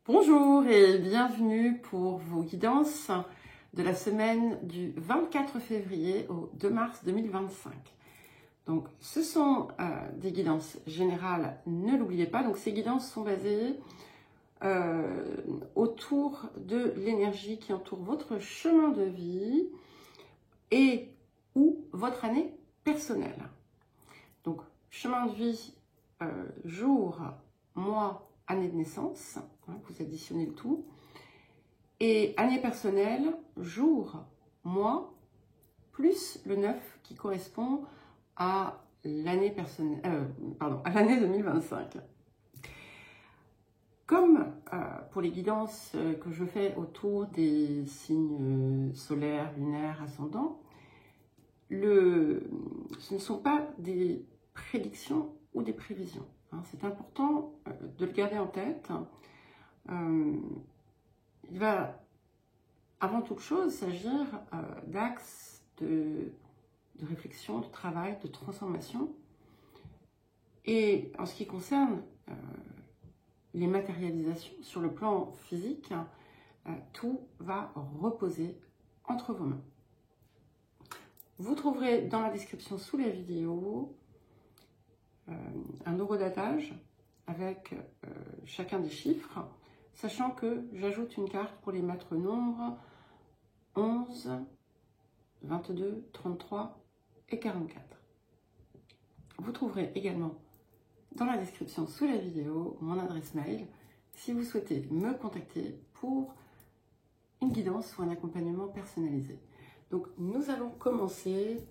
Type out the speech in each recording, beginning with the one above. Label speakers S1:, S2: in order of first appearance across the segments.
S1: Bonjour et bienvenue pour vos guidances de la semaine du 24 février au 2 mars 2025. Donc, ce sont des guidances générales, ne l'oubliez pas. Donc, ces guidances sont basées autour de l'énergie qui entoure votre chemin de vie et ou votre année personnelle. Donc, chemin de vie, jour, mois, année de naissance, hein, vous additionnez le tout. Et année personnelle, jour, mois, plus le 9 qui correspond à l'année personnelle, à l'année 2025. Comme pour les guidances que je fais autour des signes solaires, lunaires, ascendants, ce ne sont pas des prédictions ou des prévisions. Hein. C'est important de le garder en tête. Il va avant toute chose s'agir d'axes de réflexion, de travail, de transformation. Et en ce qui concerne les matérialisations sur le plan physique, tout va reposer entre vos mains. Vous trouverez dans la description sous la vidéo un horodatage avec chacun des chiffres, sachant que j'ajoute une carte pour les maîtres nombres 11, 22, 33 et 44. Vous trouverez également dans la description sous la vidéo mon adresse mail si vous souhaitez me contacter pour une guidance ou un accompagnement personnalisé. Donc nous allons commencer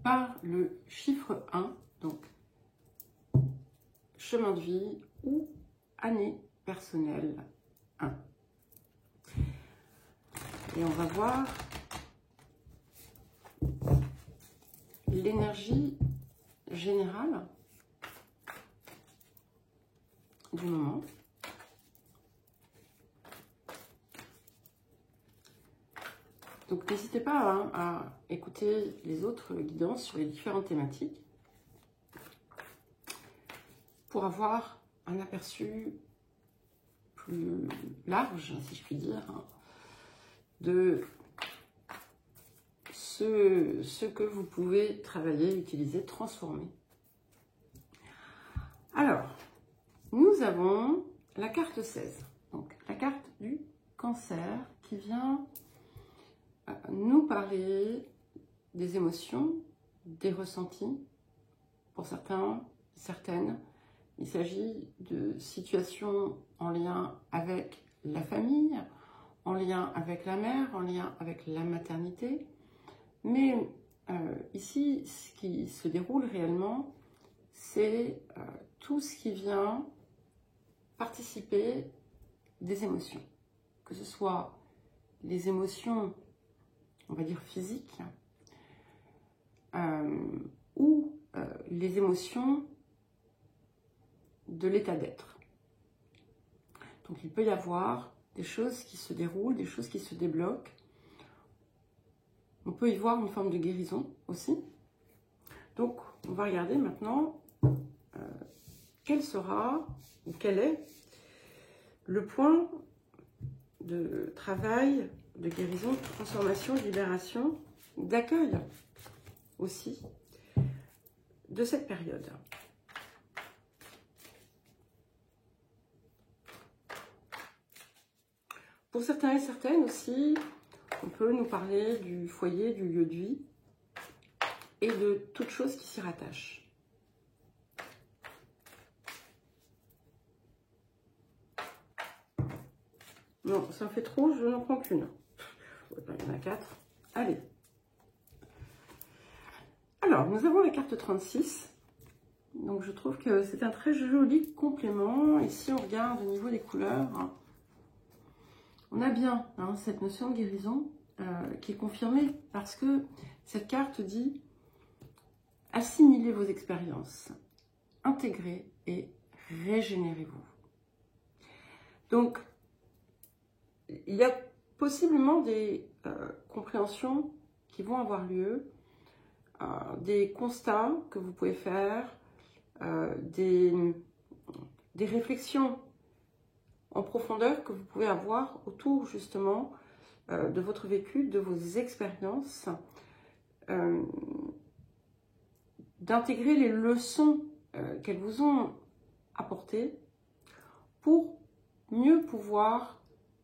S1: par le chiffre 1, donc chemin de vie ou année personnelle 1. Et on va voir l'énergie générale du moment. Donc n'hésitez pas à écouter les autres guidances sur les différentes thématiques pour avoir un aperçu plus large, si je puis dire, de ce que vous pouvez travailler, utiliser, transformer. Alors, nous avons la carte 16, donc la carte du cancer qui vient nous parler des émotions, des ressentis. Pour certains, certaines, il s'agit de situations en lien avec la famille, en lien avec la mère, en lien avec la maternité. Mais ici, ce qui se déroule réellement, c'est tout ce qui vient participer des émotions. Que ce soit les émotions, on va dire physiques, ou les émotions de l'état d'être. Donc il peut y avoir des choses qui se déroulent, des choses qui se débloquent. On peut y voir une forme de guérison aussi. Donc on va regarder maintenant quel sera ou quel est le point de travail, de guérison, de transformation, de libération, d'accueil aussi de cette période. Pour certains et certaines aussi, on peut nous parler du foyer, du lieu de vie et de toute chose qui s'y rattache. Non, ça fait trop, je n'en prends qu'une. Il y en a 4. Allez. Alors, nous avons la carte 36. Donc, je trouve que c'est un très joli complément. Et si on regarde au niveau des couleurs, on a bien cette notion de guérison qui est confirmée parce que cette carte dit assimilez vos expériences, intégrez et régénérez-vous. Donc, il y a possiblement des compréhensions qui vont avoir lieu, des constats que vous pouvez faire, des réflexions en profondeur que vous pouvez avoir autour justement de votre vécu, de vos expériences, d'intégrer les leçons qu'elles vous ont apportées pour mieux pouvoir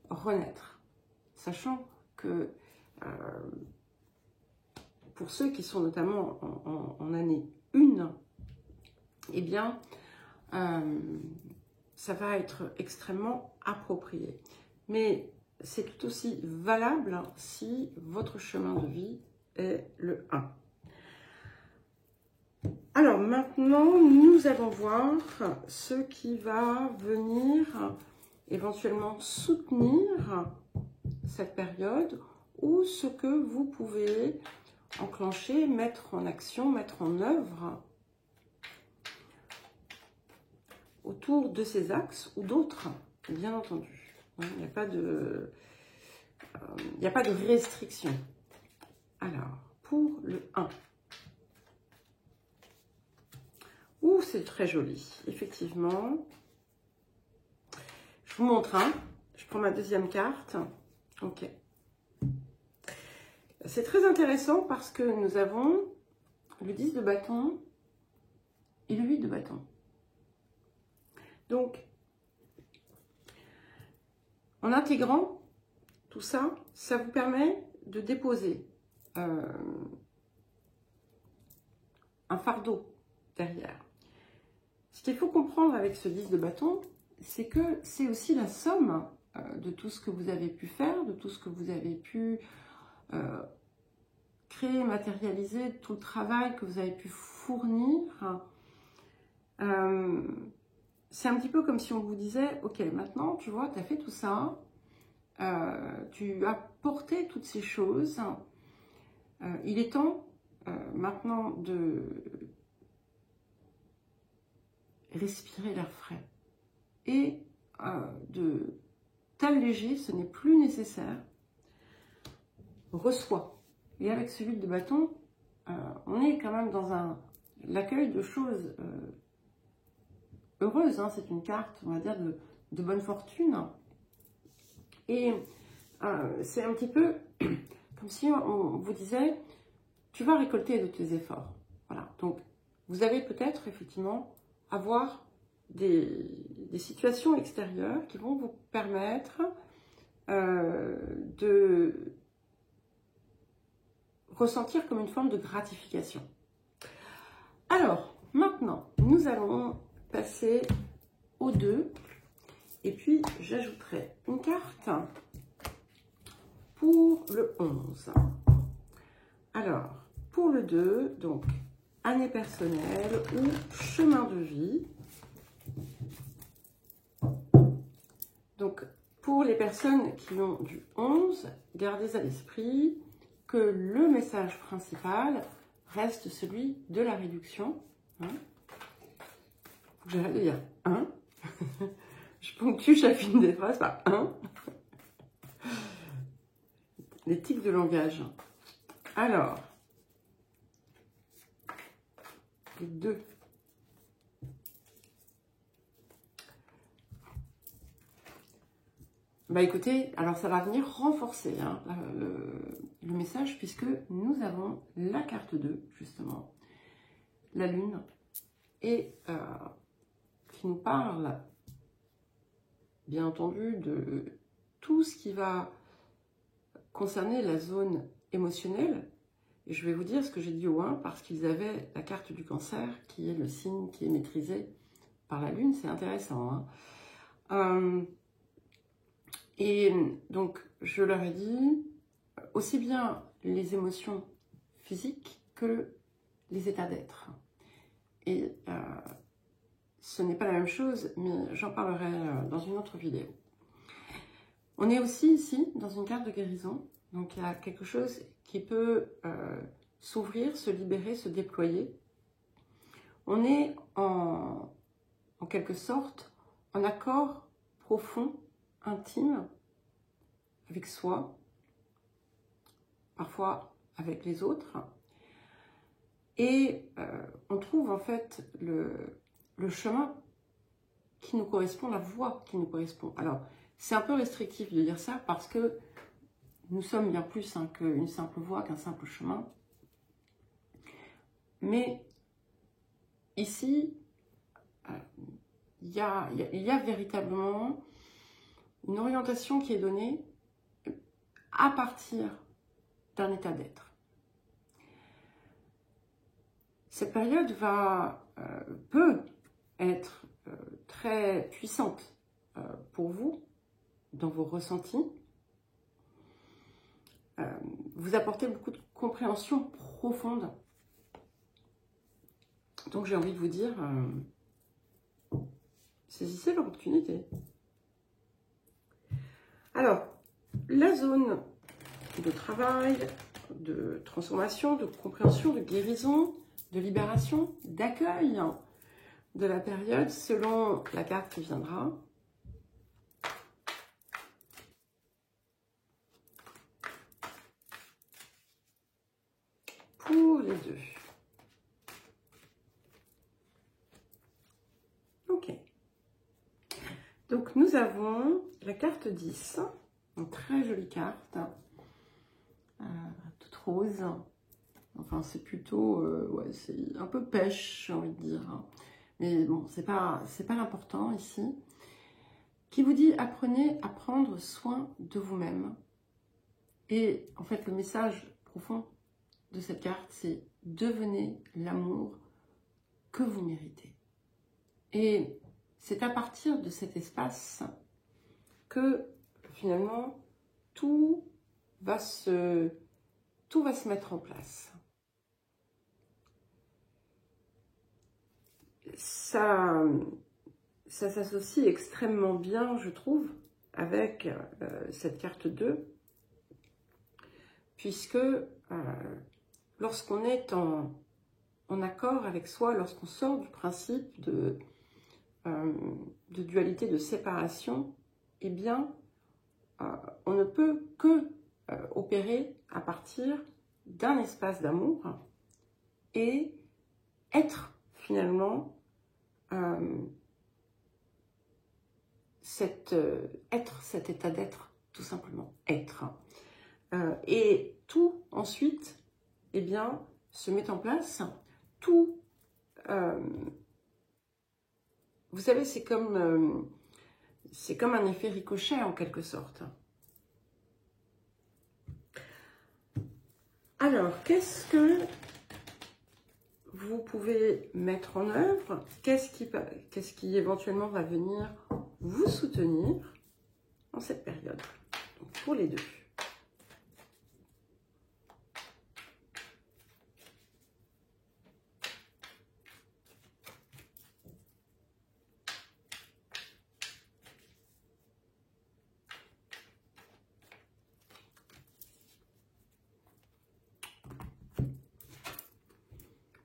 S1: renaître. Sachant que pour ceux qui sont notamment en année 1, eh bien, ça va être extrêmement approprié. Mais c'est tout aussi valable si votre chemin de vie est le 1. Alors maintenant, nous allons voir ce qui va venir éventuellement soutenir cette période ou ce que vous pouvez enclencher, mettre en action, mettre en œuvre autour de ces axes ou d'autres, bien entendu. Il n'y a pas de restriction. Alors, pour le 1. Ouh, c'est très joli, effectivement. Je vous montre, hein. Je prends ma deuxième carte. Ok. C'est très intéressant parce que nous avons le 10 de bâton et le 8 de bâton. Donc, en intégrant tout ça, ça vous permet de déposer un fardeau derrière. Ce qu'il faut comprendre avec ce 10 de bâton, c'est que c'est aussi la somme de tout ce que vous avez pu faire, de tout ce que vous avez pu créer, matérialiser, tout le travail que vous avez pu fournir. C'est un petit peu comme si on vous disait, ok, maintenant, tu vois, tu as fait tout ça, tu as porté toutes ces choses, il est temps maintenant de respirer l'air frais et de t'alléger, ce n'est plus nécessaire. Reçois. Et avec ce 8 de bâton, on est quand même dans l'accueil de choses heureuses. Hein. C'est une carte, on va dire, de bonne fortune. Et c'est un petit peu comme si on vous disait, tu vas récolter de tes efforts. Voilà. Donc, vous allez peut-être effectivement avoir des situations extérieures qui vont vous permettre de ressentir comme une forme de gratification. Alors, maintenant, nous allons passer au 2. Et puis, j'ajouterai une carte pour le 11. Alors, pour le 2, donc, année personnelle ou chemin de vie. Donc, pour les personnes qui ont du 11, gardez à l'esprit que le message principal reste celui de la réduction. Hein. Faut que j'arrête de dire 1. Je ponctue chacune des phrases par 1. Les tics de langage. Alors, les 2. Bah écoutez, alors ça va venir renforcer hein, le message puisque nous avons la carte 2, justement, la lune, et qui nous parle, bien entendu, de tout ce qui va concerner la zone émotionnelle. Et je vais vous dire ce que j'ai dit au 1 parce qu'ils avaient la carte du cancer, qui est le signe qui est maîtrisé par la lune. C'est intéressant. Hein. Et donc, je leur ai dit, aussi bien les émotions physiques que les états d'être. Et ce n'est pas la même chose, mais j'en parlerai dans une autre vidéo. On est aussi ici dans une carte de guérison. Donc, il y a quelque chose qui peut s'ouvrir, se libérer, se déployer. On est en quelque sorte en accord profond, intime, avec soi, parfois avec les autres. Et on trouve en fait le chemin qui nous correspond, la voie qui nous correspond. Alors, c'est un peu restrictif de dire ça parce que nous sommes bien plus qu'une simple voie, qu'un simple chemin. Mais ici, il y a véritablement une orientation qui est donnée à partir d'un état d'être. Cette période peut être très puissante pour vous, dans vos ressentis. Vous apportez beaucoup de compréhension profonde. Donc j'ai envie de vous dire, saisissez l'opportunité. Alors, la zone de travail, de transformation, de compréhension, de guérison, de libération, d'accueil de la période selon la carte qui viendra. Pour les deux. Ok. Donc nous avons la carte 10, une très jolie carte, toute rose. Enfin c'est plutôt, ouais, c'est un peu pêche, j'ai envie de dire. Mais bon, c'est pas l'important ici. Qui vous dit apprenez à prendre soin de vous-même. Et en fait le message profond de cette carte, c'est devenez l'amour que vous méritez. Et c'est à partir de cet espace que finalement tout va se mettre en place. Ça s'associe extrêmement bien, je trouve, avec cette carte 2, puisque lorsqu'on est en accord avec soi, lorsqu'on sort du principe de dualité, de séparation, eh bien, on ne peut que opérer à partir d'un espace d'amour et être finalement cet état d'être, tout simplement, être. Et tout ensuite, eh bien, se met en place. Tout, vous savez, c'est comme un effet ricochet en quelque sorte. Alors, qu'est-ce que vous pouvez mettre en œuvre? Qu'est-ce qui éventuellement va venir vous soutenir en cette période? Donc, pour les deux.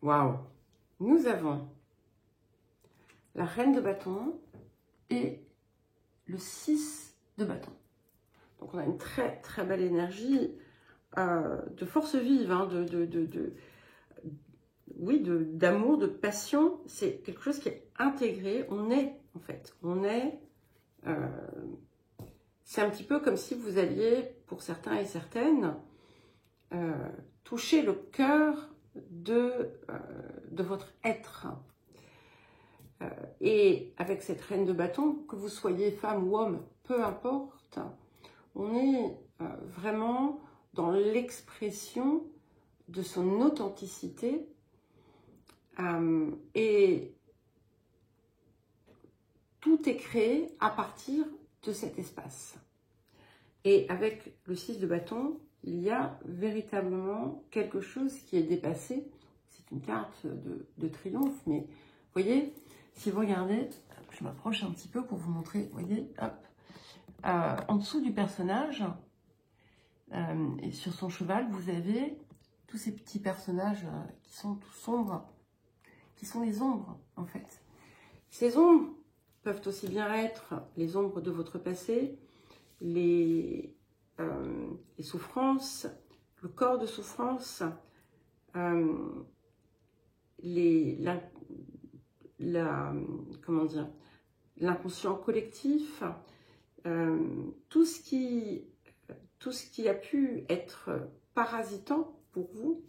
S1: Waouh! Nous avons la reine de bâton et le 6 de bâton. Donc on a une très très belle énergie de force vive, hein, oui, d'amour, de passion. C'est quelque chose qui est intégré. On est, en fait, c'est un petit peu comme si vous alliez, pour certains et certaines, toucher le cœur de votre être. Et avec cette reine de bâton, que vous soyez femme ou homme, peu importe, on est vraiment dans l'expression de son authenticité et tout est créé à partir de cet espace. Et avec le 6 de bâton, il y a véritablement quelque chose qui est dépassé. C'est une carte de triomphe, mais vous voyez, si vous regardez, je m'approche un petit peu pour vous montrer, vous voyez, hop, en dessous du personnage, et sur son cheval, vous avez tous ces petits personnages qui sont tout sombres, qui sont les ombres, en fait. Ces ombres peuvent aussi bien être les ombres de votre passé, les souffrances, le corps de souffrance, comment dire, l'inconscient collectif, tout ce qui a pu être parasitant pour vous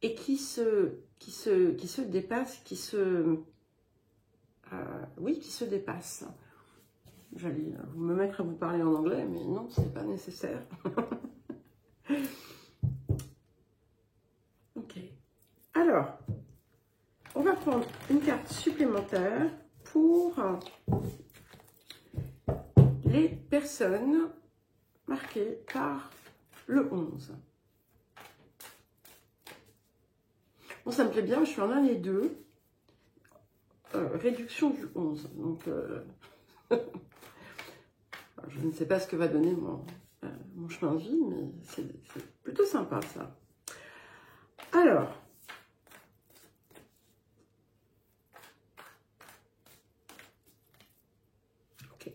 S1: et qui se dépasse, qui se dépasse. J'allais me mettre à vous parler en anglais, mais non, ce n'est pas nécessaire. Ok. Alors, on va prendre une carte supplémentaire pour les personnes marquées par le 11. Bon, ça me plaît bien, je suis en un et deux. Réduction du 11. Donc, je ne sais pas ce que va donner mon chemin de vie, mais c'est plutôt sympa ça. Alors, ok.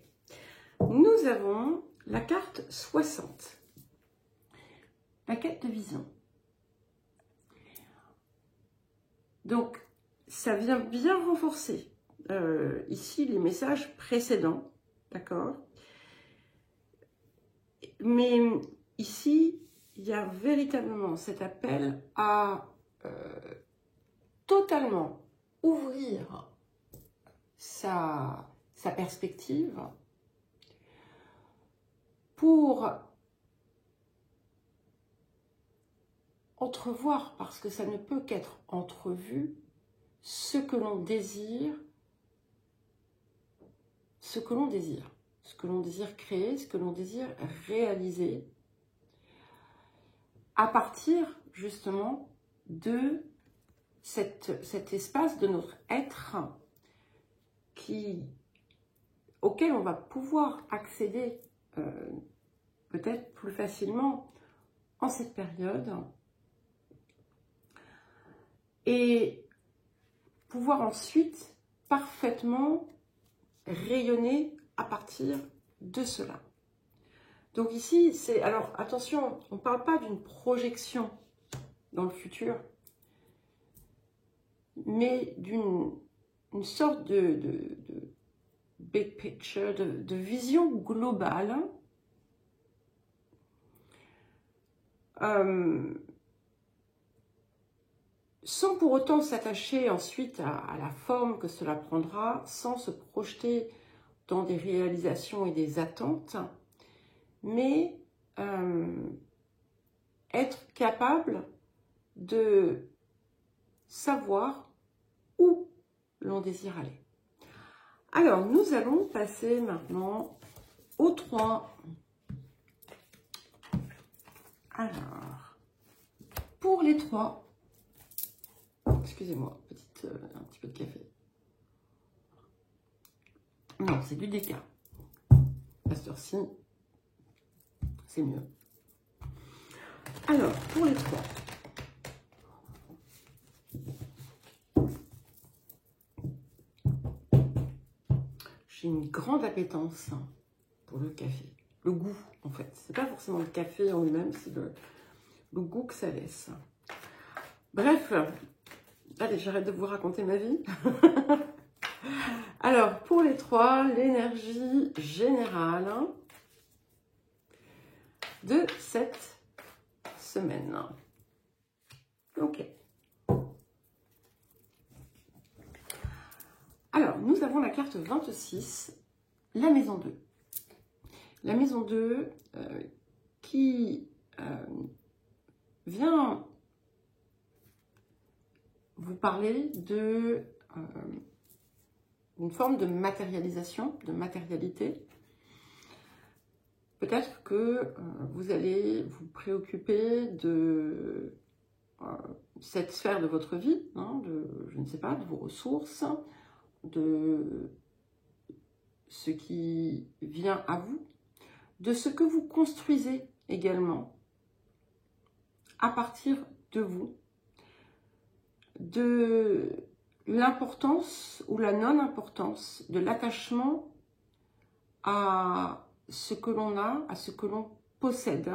S1: Nous avons la carte 60, la quête de vision. Donc, ça vient bien renforcer ici les messages précédents, d'accord? Mais ici, il y a véritablement cet appel à totalement ouvrir sa perspective pour entrevoir, parce que ça ne peut qu'être entrevu, ce que l'on désire, ce que l'on désire créer, ce que l'on désire réaliser, à partir justement de cet espace de notre être auquel on va pouvoir accéder peut-être plus facilement en cette période et pouvoir ensuite parfaitement rayonner à partir de cela. Donc ici, c'est... Alors attention, on ne parle pas d'une projection dans le futur, mais d'une sorte de big picture, de vision globale sans pour autant s'attacher ensuite à la forme que cela prendra, sans se projeter dans des réalisations et des attentes, mais être capable de savoir où l'on désire aller. Alors, nous allons passer maintenant aux 3. Alors, pour les 3, excusez-moi, un petit peu de café. Non, c'est du déca. À cette heure-ci, c'est mieux. Alors, pour les 3. J'ai une grande appétence pour le café. Le goût, en fait. C'est pas forcément le café en lui-même, c'est le goût que ça laisse. Bref, allez, j'arrête de vous raconter ma vie. Alors, pour les 3, l'énergie générale de cette semaine. Ok. Alors, nous avons la carte 26, la maison 2. La maison 2 qui vient vous parler de une forme de matérialisation, de matérialité. Peut-être que vous allez vous préoccuper de cette sphère de votre vie, hein, je ne sais pas, de vos ressources, de ce qui vient à vous, de ce que vous construisez également à partir de vous, de l'importance ou la non-importance de l'attachement à ce que l'on a, à ce que l'on possède.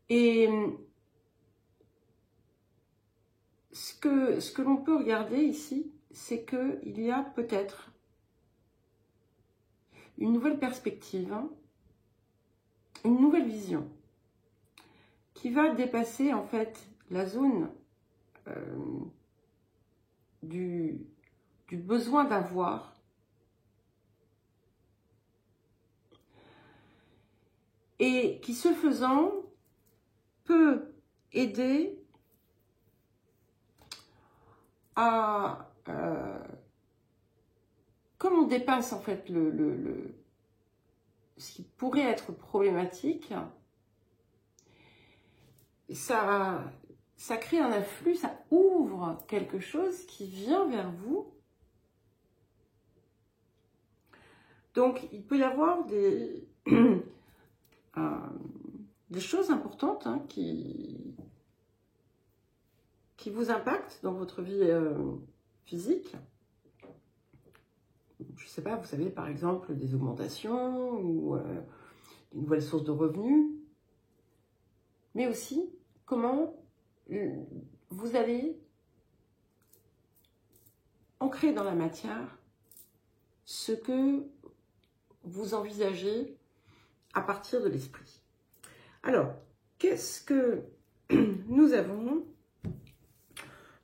S1: Et ce que l'on peut regarder ici, c'est qu'il y a peut-être une nouvelle perspective, hein, une nouvelle vision qui va dépasser en fait la zone du besoin d'avoir et qui, ce faisant, peut aider à, comme on dépasse en fait ce qui pourrait être problématique, ça crée un afflux, ça ouvre quelque chose qui vient vers vous. Donc il peut y avoir des choses importantes, hein, qui vous impactent dans votre vie physique. Je ne sais pas, vous savez, par exemple, des augmentations ou des nouvelles sources de revenus. Mais aussi, comment vous allez ancrer dans la matière ce que vous envisagez à partir de l'esprit. Alors, qu'est-ce que nous avons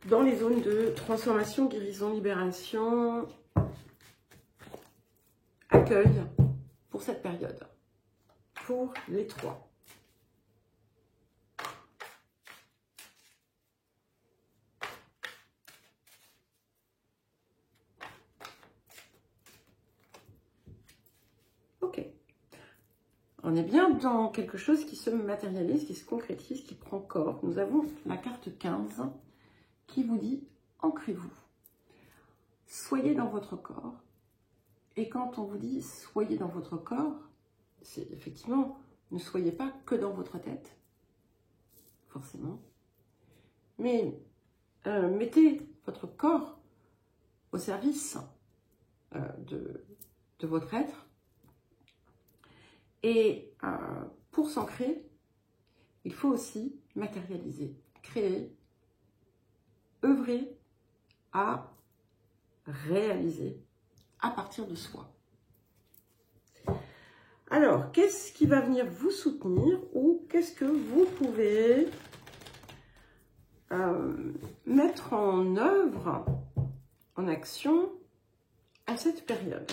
S1: dans les zones de transformation, guérison, libération, accueil pour cette période, pour les 3? Ok. On est bien dans quelque chose qui se matérialise, qui se concrétise, qui prend corps. Nous avons la carte 15 qui vous dit « Ancrez-vous, soyez dans votre corps ». Et quand on vous dit « soyez dans votre corps », c'est effectivement, ne soyez pas que dans votre tête, forcément. Mais mettez votre corps au service de votre être. Et pour s'ancrer, il faut aussi matérialiser, créer, œuvrer à réaliser à partir de soi. Alors, qu'est-ce qui va venir vous soutenir ou qu'est-ce que vous pouvez mettre en œuvre, en action à cette période?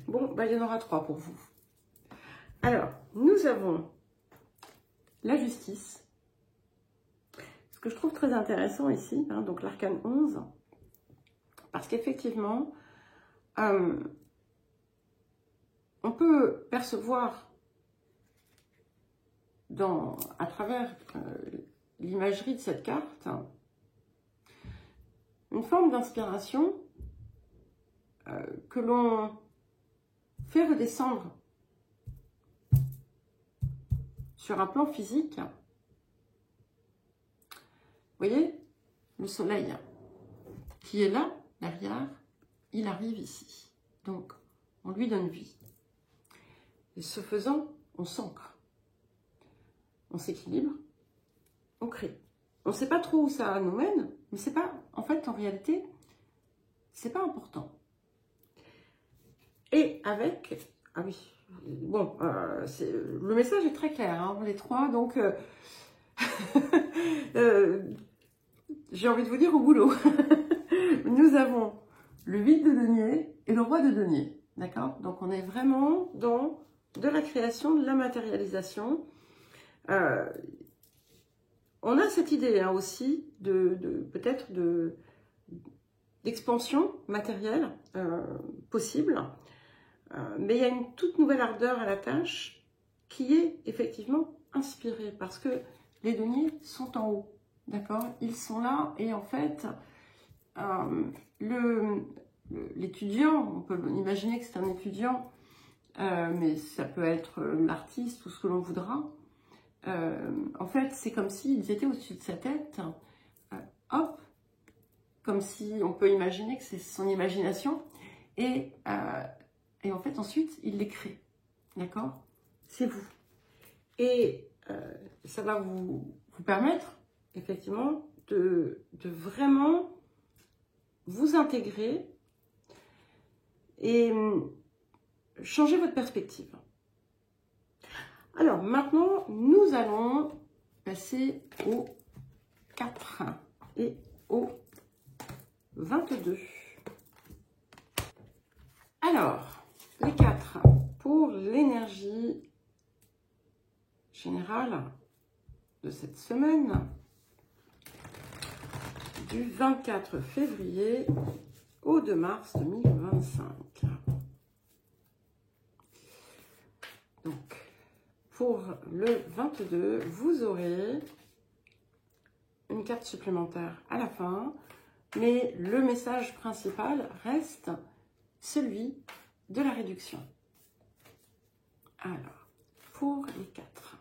S1: Bon, bah, il y en aura 3 pour vous. Alors, nous avons la justice. Ce que je trouve très intéressant ici, hein, donc l'arcane 11, parce qu'effectivement, on peut percevoir à travers l'imagerie de cette carte une forme d'inspiration que l'on fait redescendre sur un plan physique. Vous voyez, le soleil qui est là, derrière, il arrive ici. Donc, on lui donne vie. Et ce faisant, on s'ancre. On s'équilibre, on crée. On ne sait pas trop où ça nous mène, mais c'est pas, en fait, en réalité, c'est pas important. Et avec, ah oui, bon, le message est très clair, hein, les 3, donc j'ai envie de vous dire au boulot. Nous avons le 8 de denier et le roi de denier, d'accord? Donc on est vraiment dans de la création, de la matérialisation. On a cette idée, hein, aussi peut-être d'expansion matérielle possible, mais il y a une toute nouvelle ardeur à la tâche qui est effectivement inspirée parce que les deniers sont en haut, d'accord? Ils sont là et en fait, l'étudiant, on peut imaginer que c'est un étudiant, mais ça peut être l'artiste ou ce que l'on voudra. En fait, c'est comme s'ils étaient au-dessus de sa tête, hop, comme si on peut imaginer que c'est son imagination. Et en fait, ensuite, il les crée. D'accord? C'est vous. Et ça va vous permettre, effectivement, de vraiment vous intégrer et changer votre perspective. Alors, maintenant, nous allons passer au 4 et au 22. Alors, les 4, pour l'énergie générale de cette semaine, du 24 février au 2 mars 2025. Donc, pour le 22, vous aurez une carte supplémentaire à la fin, mais le message principal reste celui de la réduction. Alors, pour les 4.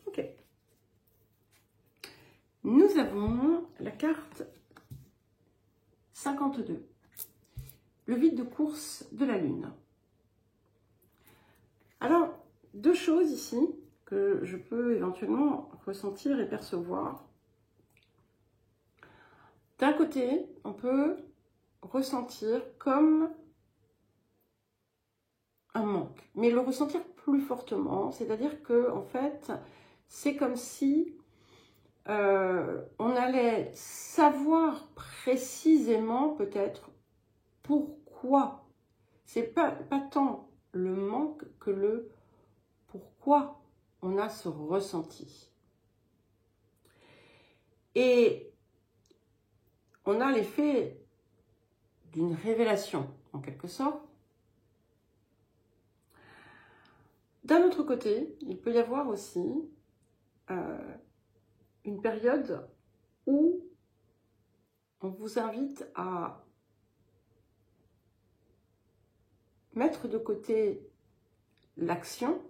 S1: Ok. Nous avons la carte 52. Le vide de course de la Lune. Alors, deux choses ici que je peux éventuellement ressentir et percevoir. D'un côté, on peut ressentir comme un manque, mais le ressentir plus fortement, c'est-à-dire que en fait, c'est comme si on allait savoir précisément peut-être pourquoi. C'est pas tant le manque que le pourquoi on a ce ressenti. Et on a l'effet d'une révélation, en quelque sorte. D'un autre côté, il peut y avoir aussi une période où on vous invite à mettre de côté l'action.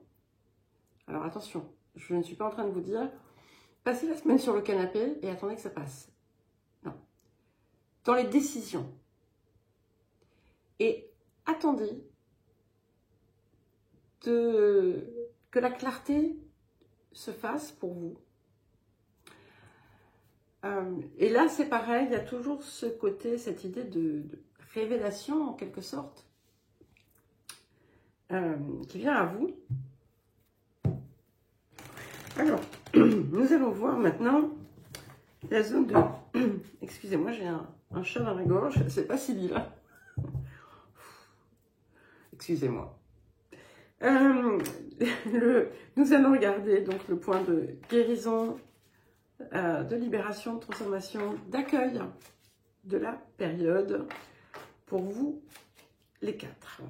S1: Alors attention, je ne suis pas en train de vous dire passez la semaine sur le canapé et attendez que ça passe. Non. Dans les décisions. Et attendez que la clarté se fasse pour vous. Et là, c'est pareil, il y a toujours ce côté, cette idée de révélation en quelque sorte, qui vient à vous. Alors, nous allons voir maintenant la zone de... Excusez-moi, j'ai un chat dans la gorge, c'est pas si là. Excusez-moi. Nous allons regarder donc le point de guérison, de libération, de transformation, d'accueil de la période pour vous, les 4.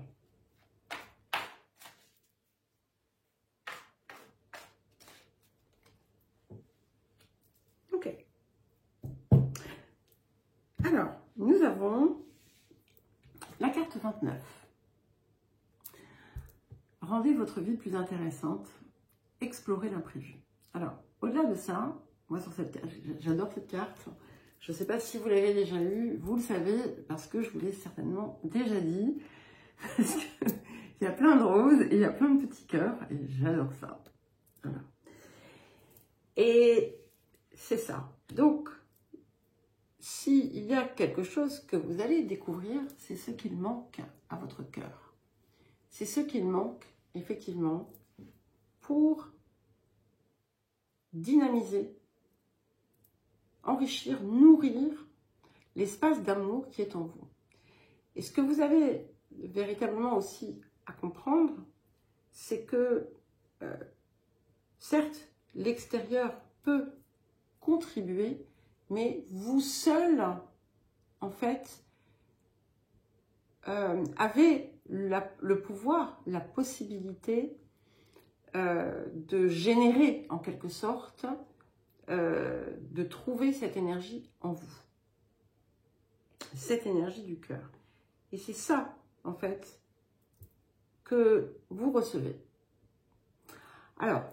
S1: Ok. Alors, nous avons la carte 29. Rendez votre vie plus intéressante, explorez l'imprévu. Alors, au-delà de ça, moi sur cette carte, j'adore cette carte. Je ne sais pas si vous l'avez déjà eue, vous le savez, parce que je vous l'ai certainement déjà dit. Parce qu'il y a plein de roses et il y a plein de petits cœurs, et j'adore ça. Voilà. Et c'est ça. Donc, s'il y a quelque chose que vous allez découvrir, c'est ce qu'il manque à votre cœur. C'est ce qu'il manque, effectivement, pour dynamiser, enrichir, nourrir l'espace d'amour qui est en vous. Et ce que vous avez véritablement aussi à comprendre, c'est que, certes, l'extérieur peut contribuer, mais vous seul, en fait, avez le pouvoir, la possibilité de générer, en quelque sorte, de trouver cette énergie en vous. Cette énergie du cœur. Et c'est ça, en fait, que vous recevez. Alors,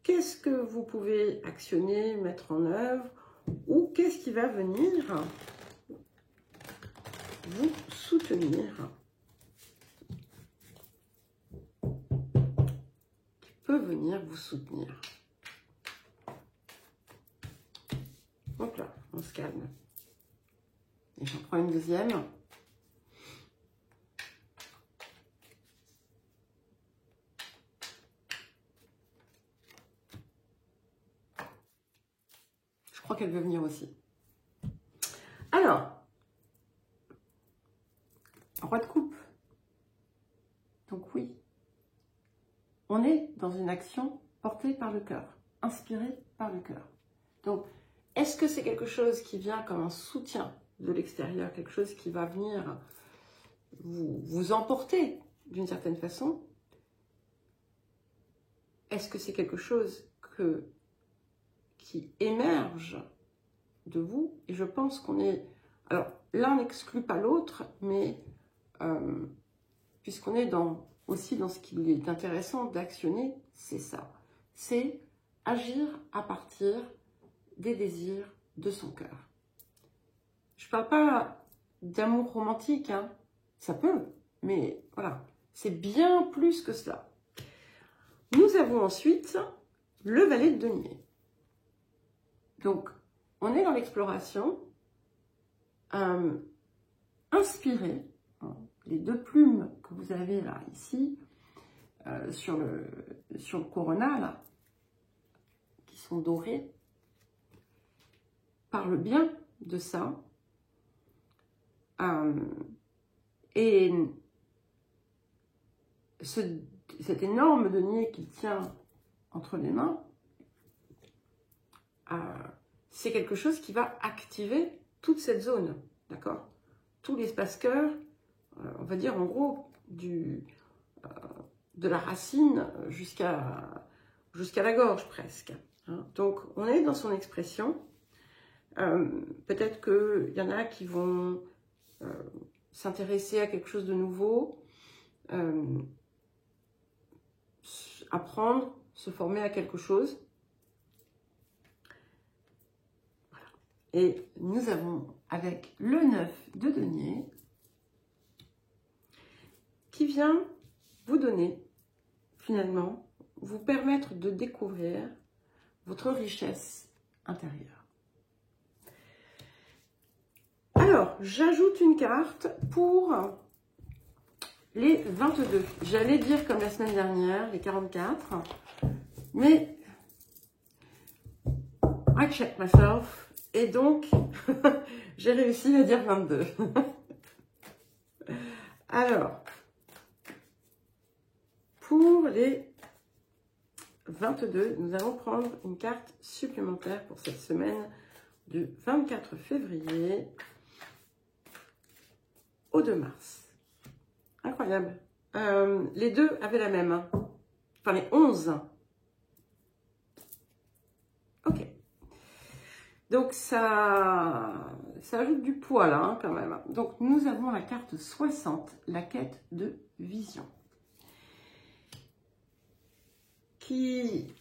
S1: qu'est-ce que vous pouvez actionner, mettre en œuvre, ou qu'est-ce qui va venir vous soutenir, qui peut venir vous soutenir. Donc là, on se calme. Et j'en prends une deuxième. Je crois qu'elle veut venir aussi. Alors, roi de coupe. Donc oui, on est dans une action portée par le cœur, inspirée par le cœur. Donc, est-ce que c'est quelque chose qui vient comme un soutien de l'extérieur, quelque chose qui va venir vous emporter d'une certaine façon? Est-ce que c'est quelque chose qui émerge de vous? Et je pense qu'on est... Alors, l'un n'exclut pas l'autre, mais puisqu'on est aussi dans ce qu'il est intéressant d'actionner, c'est ça. C'est agir à partir des désirs de son cœur. Je ne parle pas d'amour romantique, hein. Ça peut, mais voilà, c'est bien plus que cela. Nous avons ensuite le valet de denier. Donc, on est dans l'exploration, inspiré, hein, les deux plumes que vous avez là, ici, sur le corona, là, qui sont dorées, parle bien de ça. Et cet énorme denier qu'il tient entre les mains, c'est quelque chose qui va activer toute cette zone, d'accord? Tout l'espace cœur, on va dire en gros, de la racine jusqu'à la gorge presque. Hein. Donc, on est dans son expression. Peut-être qu'il y en a qui vont s'intéresser à quelque chose de nouveau, apprendre, se former à quelque chose. Voilà. Et nous avons avec le 9 de denier qui vient vous donner, finalement, vous permettre de découvrir votre richesse intérieure. Alors, j'ajoute une carte pour les 22. J'allais dire comme la semaine dernière, les 44. Mais, I check myself. Et donc, j'ai réussi à dire 22. Alors, pour les 22, nous allons prendre une carte supplémentaire pour cette semaine du 24 février au 2 mars. Incroyable. Les deux avaient la même. Hein. Enfin, les 11. Ok. Donc, ça ajoute du poids, là, hein, quand même. Donc, nous avons la carte 60, la quête de vision. Qui,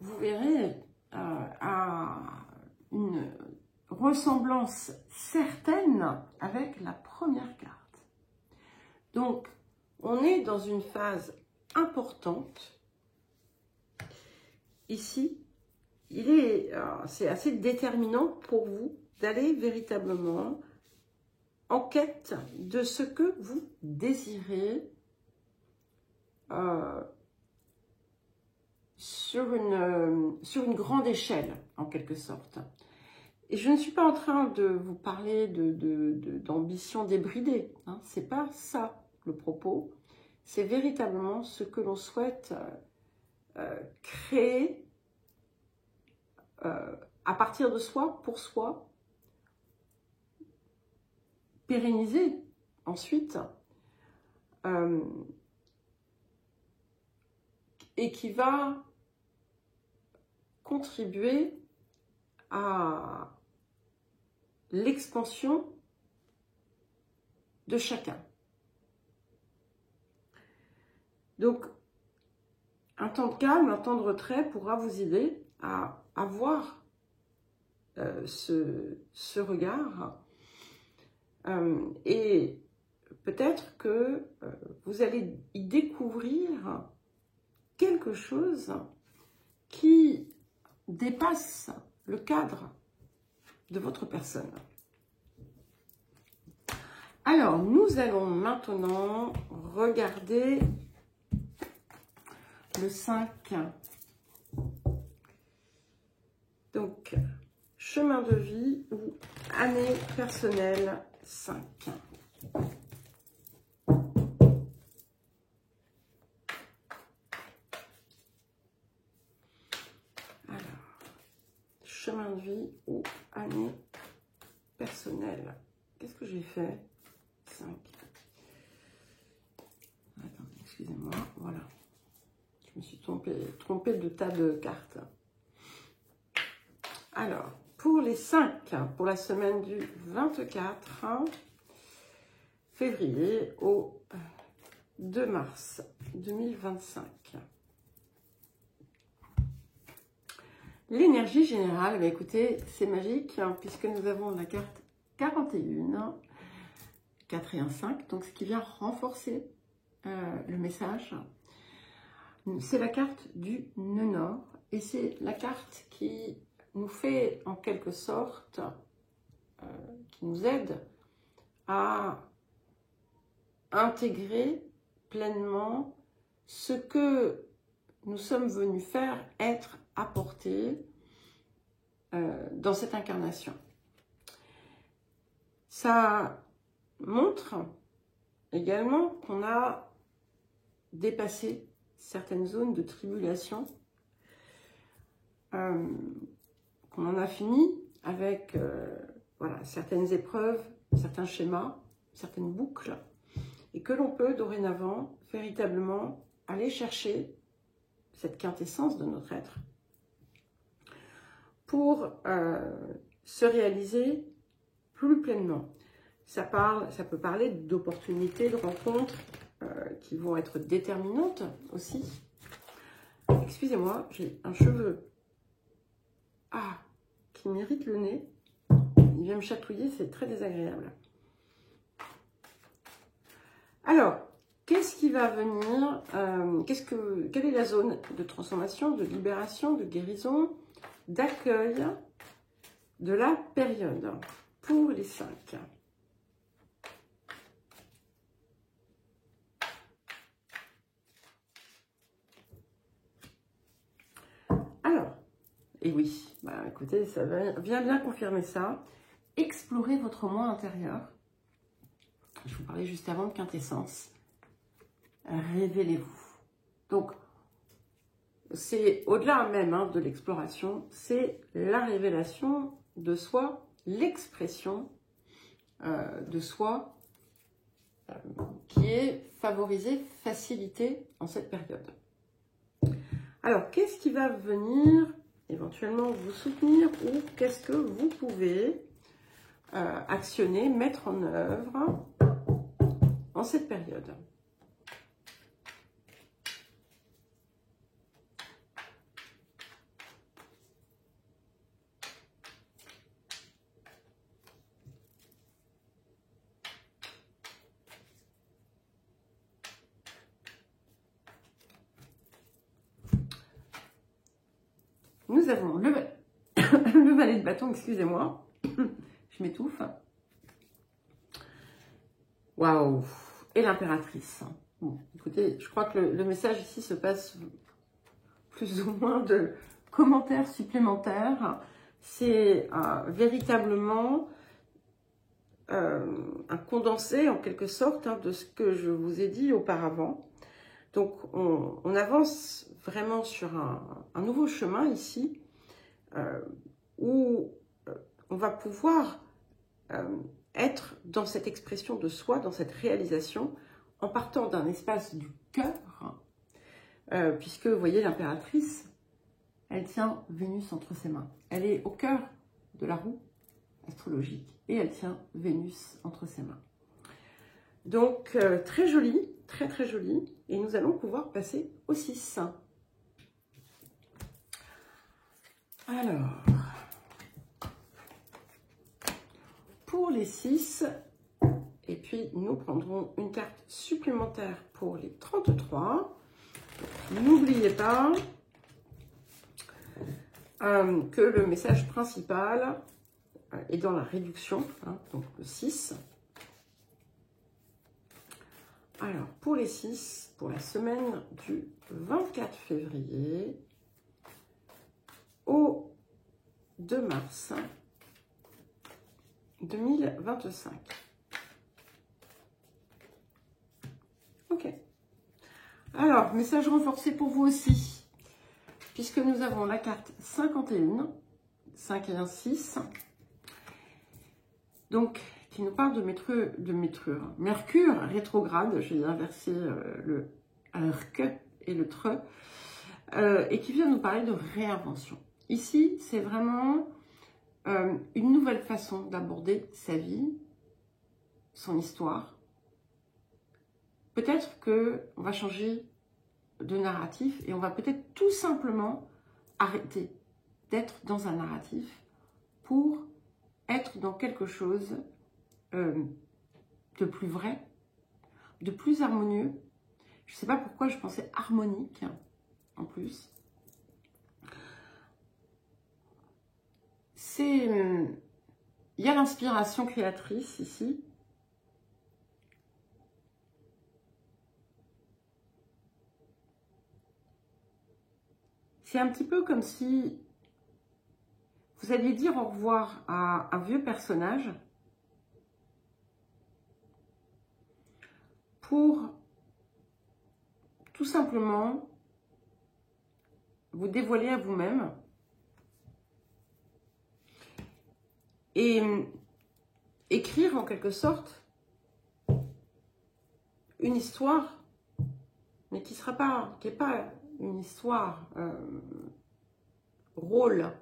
S1: vous verrez, a une ressemblance certaine avec la première carte. Donc, on est dans une phase importante. Ici, c'est assez déterminant pour vous d'aller véritablement en quête de ce que vous désirez sur une grande échelle, en quelque sorte. Et je ne suis pas en train de vous parler d'ambition débridée. Hein. Ce n'est pas ça le propos. C'est véritablement ce que l'on souhaite créer à partir de soi, pour soi, pérenniser ensuite, et qui va contribuer à l'expansion de chacun. Donc, un temps de calme, un temps de retrait pourra vous aider à avoir ce regard. Et peut-être que vous allez y découvrir quelque chose qui dépasse le cadre de votre personne. Alors, nous allons maintenant regarder le 5. Donc, chemin de vie ou année personnelle 5. Alors, chemin de vie ou année personnelle. Qu'est-ce que j'ai fait? 5. Attendez, excusez-moi, voilà. Je me suis trompée de tas de cartes. Alors, pour les 5, pour la semaine du 24 février au 2 mars 2025. L'énergie générale, bah écoutez, c'est magique, hein, puisque nous avons la carte 41, 4 et 1, 5, donc ce qui vient renforcer le message. C'est la carte du nœud nord, et c'est la carte qui nous fait en quelque sorte, qui nous aide à intégrer pleinement ce que nous sommes venus faire, être, apporter dans cette incarnation. Ça montre également qu'on a dépassé certaines zones de tribulation, qu'on en a fini avec voilà, certaines épreuves, certains schémas, certaines boucles, et que l'on peut dorénavant véritablement aller chercher cette quintessence de notre être pour se réaliser plus pleinement. Ça peut parler d'opportunités, de rencontres qui vont être déterminantes aussi. Excusez-moi, j'ai un cheveu qui m'irrite le nez. Il vient me chatouiller, c'est très désagréable. Alors, qu'est-ce qui va venir quelle est la zone de transformation, de libération, de guérison, d'accueil de la période pour les 5? Alors, et oui, bah, écoutez, ça vient bien confirmer ça. Explorez votre moi intérieur. Je vous parlais juste avant de quintessence. Révélez-vous. Donc, c'est au-delà même de l'exploration, c'est la révélation de soi, l'expression de soi qui est favorisée, facilitée en cette période. Alors, qu'est-ce qui va venir éventuellement vous soutenir ou qu'est-ce que vous pouvez actionner, mettre en œuvre en cette période? Nous avons le valet de bâton, excusez-moi, je m'étouffe. Waouh! Et l'impératrice. Bon, écoutez, je crois que le message ici se passe plus ou moins de commentaires supplémentaires. C'est véritablement un condensé en quelque sorte de ce que je vous ai dit auparavant. Donc, on avance vraiment sur un nouveau chemin ici, où on va pouvoir être dans cette expression de soi, dans cette réalisation, en partant d'un espace du cœur, puisque, vous voyez, l'impératrice, elle tient Vénus entre ses mains. Elle est au cœur de la roue astrologique, et elle tient Vénus entre ses mains. Donc, très jolie, très très jolie. et nous allons pouvoir passer au 6. Alors, pour les 6, et puis nous prendrons une carte supplémentaire pour les 33. N'oubliez pas que le message principal est dans la réduction, hein, donc le 6. Alors, pour les 6, pour la semaine du 24 février au 2 mars 2025. Ok. Alors, message renforcé pour vous aussi, puisque nous avons la carte 51, 5 et 1, 6, donc qui nous parle de Mercure rétrograde, j'ai inversé le RQ et le TRE, et qui vient nous parler de réinvention. Ici, c'est vraiment une nouvelle façon d'aborder sa vie, son histoire. Peut-être qu'on va changer de narratif et on va peut-être tout simplement arrêter d'être dans un narratif pour être dans quelque chose de plus vrai, de plus harmonieux. Je ne sais pas pourquoi je pensais harmonique en plus. Il y a l'inspiration créatrice ici. C'est un petit peu comme si vous alliez dire au revoir à un vieux personnage pour tout simplement vous dévoiler à vous-même et écrire en quelque sorte une histoire, mais qui n'est pas une histoire rôle.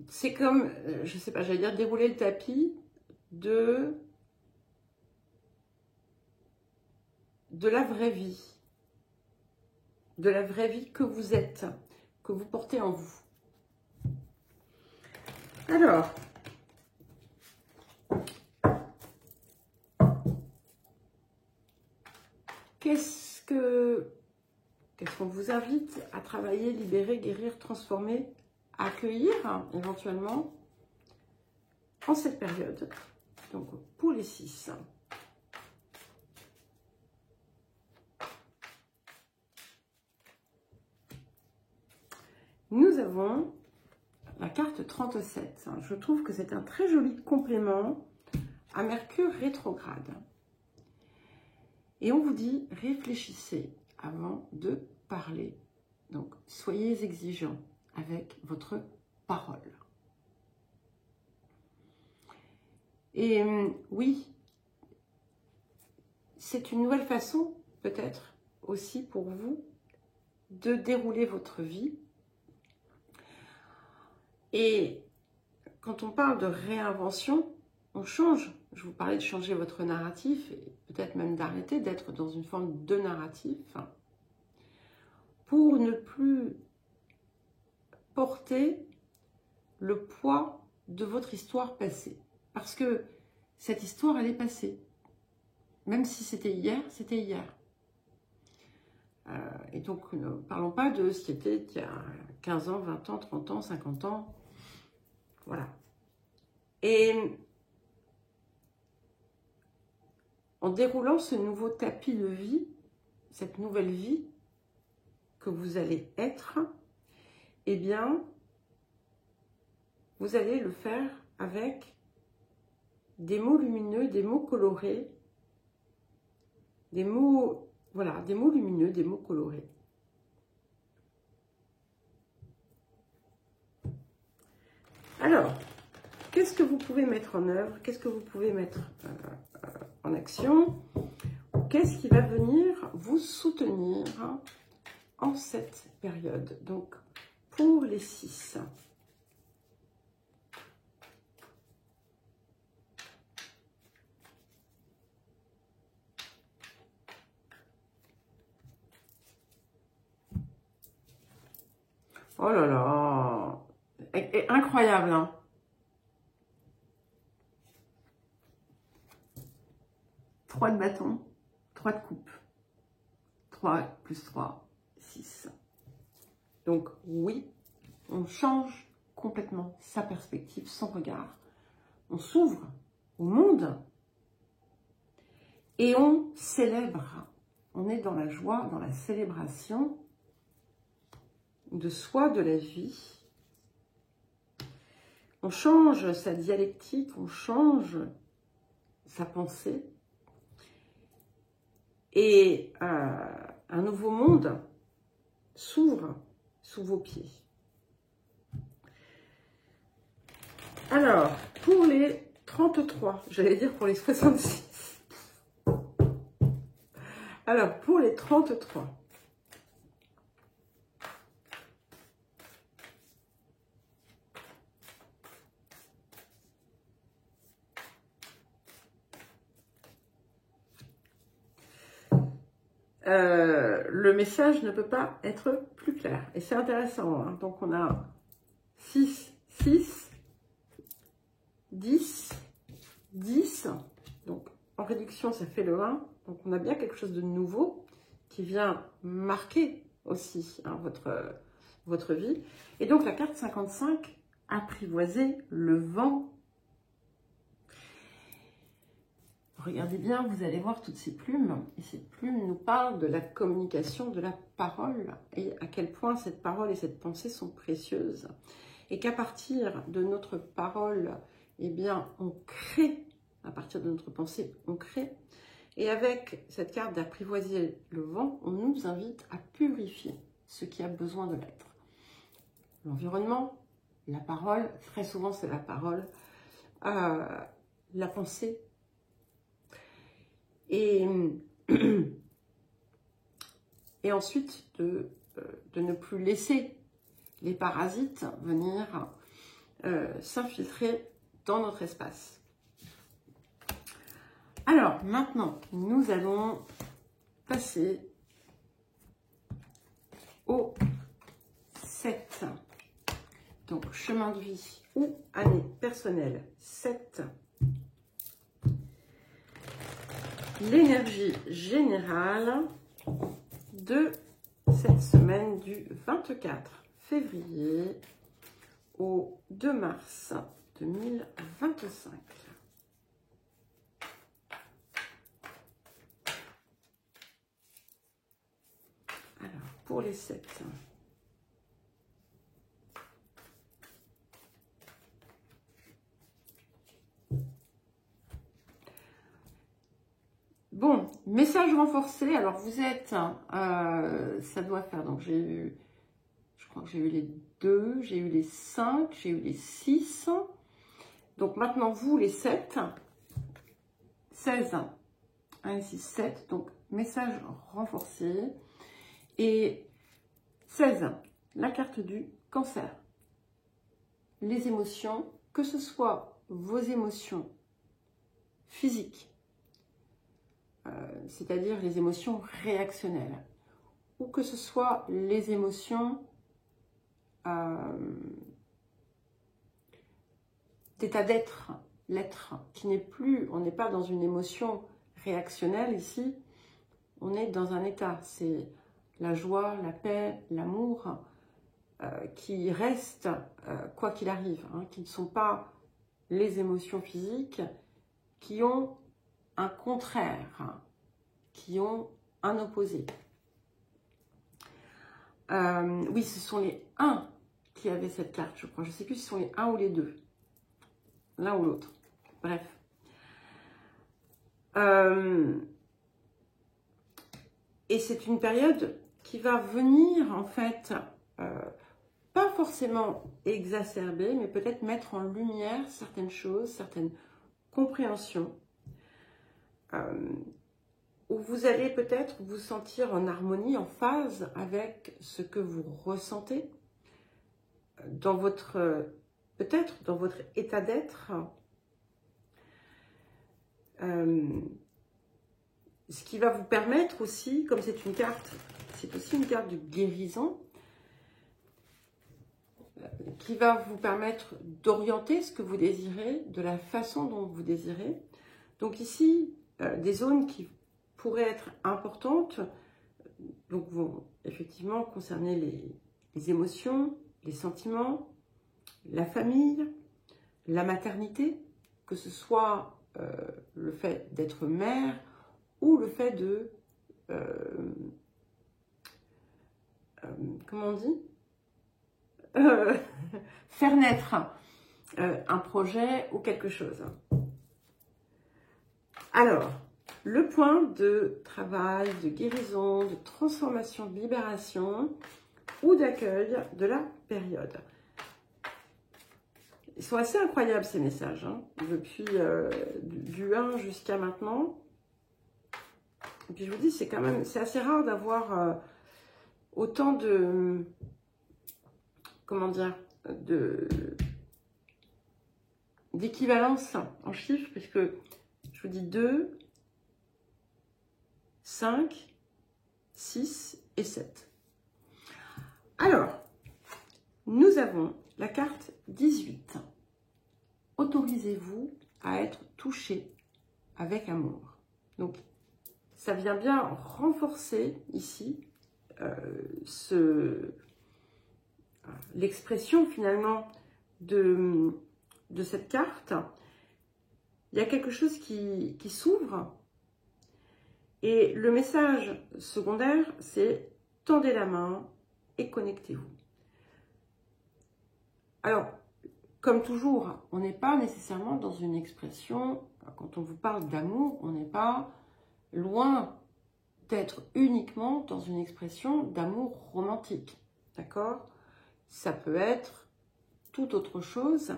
S1: C'est comme, je sais pas, j'allais dire dérouler le tapis de la vraie vie. De la vraie vie que vous êtes, que vous portez en vous. Alors, qu'est-ce qu'on vous invite à travailler, libérer, guérir, transformer, accueillir éventuellement en cette période? Donc, pour les 6. Nous avons la carte 37. Je trouve que c'est un très joli complément à Mercure rétrograde. Et on vous dit, réfléchissez avant de parler. Donc, soyez exigeants avec votre parole. Et oui, c'est une nouvelle façon, peut-être, aussi pour vous, de dérouler votre vie. Et quand on parle de réinvention, on change. Je vous parlais de changer votre narratif et peut-être même d'arrêter d'être dans une forme de narratif pour ne plus porter le poids de votre histoire passée. Parce que cette histoire, elle est passée. Même si c'était hier, c'était hier. Et donc, ne parlons pas de ce qui était il y a 15 ans, 20 ans, 30 ans, 50 ans. Voilà. Et en déroulant ce nouveau tapis de vie, cette nouvelle vie que vous allez être, eh bien, vous allez le faire avec des mots lumineux, des mots colorés, des mots, voilà, des mots lumineux, des mots colorés. Alors, qu'est-ce que vous pouvez mettre en œuvre? Qu'est-ce que vous pouvez mettre en action? Qu'est-ce qui va venir vous soutenir en cette période? Donc, pour les 6. Oh là là. Incroyable, hein. Trois de bâton, 3 de coupe. 3 plus 3, 6. Donc oui, on change complètement sa perspective, son regard. On s'ouvre au monde et on célèbre. On est dans la joie, dans la célébration de soi, de la vie. On change sa dialectique, on change sa pensée. Et un nouveau monde s'ouvre sous vos pieds. Alors, pour les 33, j'allais dire pour les 66. Alors, pour les 33. Le message ne peut pas être plus clair. Et c'est intéressant, hein. Donc, on a 6, 6, 10, 10. Donc, en réduction, ça fait le 1. Donc, on a bien quelque chose de nouveau qui vient marquer aussi, hein, votre vie. Et donc, la carte 55, apprivoiser le vent. Regardez bien, vous allez voir toutes ces plumes. Et ces plumes nous parlent de la communication, de la parole. Et à quel point cette parole et cette pensée sont précieuses. Et qu'à partir de notre parole, eh bien, on crée. À partir de notre pensée, on crée. Et avec cette carte d'apprivoiser le vent, on nous invite à purifier ce qui a besoin de l'être. L'environnement, la parole, très souvent c'est la parole, la pensée. Et ensuite de ne plus laisser les parasites venir s'infiltrer dans notre espace. Alors, maintenant, nous allons passer au 7. Donc, chemin de vie ou année personnelle 7. L'énergie générale de cette semaine du 24 février au 2 mars 2025. Alors, pour les 7. Bon, message renforcé. Alors, vous êtes, ça doit faire, donc j'ai eu, je crois que j'ai eu les 2, j'ai eu les 5, j'ai eu les 6. Donc, maintenant, vous, les 7, 16, 1, 6, 7. Donc, message renforcé. Et 16, la carte du cancer. Les émotions, que ce soit vos émotions physiques, c'est-à-dire les émotions réactionnelles, ou que ce soit les émotions d'état d'être, l'être, qui n'est plus, on n'est pas dans une émotion réactionnelle ici, on est dans un état, c'est la joie, la paix, l'amour, qui restent quoi qu'il arrive, hein, qui ne sont pas les émotions physiques, qui ont un contraire, hein, qui ont un opposé. Oui, ce sont les 1 qui avaient cette carte, je crois. Je ne sais plus si ce sont les 1 ou les 2. L'un ou l'autre. Bref. Et c'est une période qui va venir, en fait, pas forcément exacerber, mais peut-être mettre en lumière certaines choses, certaines compréhensions, où vous allez peut-être vous sentir en harmonie, en phase avec ce que vous ressentez dans votre, peut-être dans votre état d'être. Ce qui va vous permettre aussi, comme c'est une carte, c'est aussi une carte de guérison, qui va vous permettre d'orienter ce que vous désirez, de la façon dont vous désirez. Donc ici, des zones qui pourraient être importantes, donc vont effectivement concerner les émotions, les sentiments, la famille, la maternité, que ce soit le fait d'être mère ou le fait de, comment on dit, faire naître un projet ou quelque chose. Alors, le point de travail, de guérison, de transformation, de libération ou d'accueil de la période. Ils sont assez incroyables ces messages, hein, depuis du 1 jusqu'à maintenant. Et puis je vous dis, c'est quand même, c'est assez rare d'avoir autant de, comment dire, d'équivalence en chiffres, puisque je vous dis 2, 5, 6 et 7. Alors, nous avons la carte 18. Autorisez-vous à être touché avec amour. Donc, ça vient bien renforcer ici l'expression finalement de cette carte. Il y a quelque chose qui s'ouvre et le message secondaire, c'est tendez la main et connectez-vous. Alors, comme toujours, on n'est pas nécessairement dans une expression, quand on vous parle d'amour, on n'est pas loin d'être uniquement dans une expression d'amour romantique, d'accord? Ça peut être tout autre chose,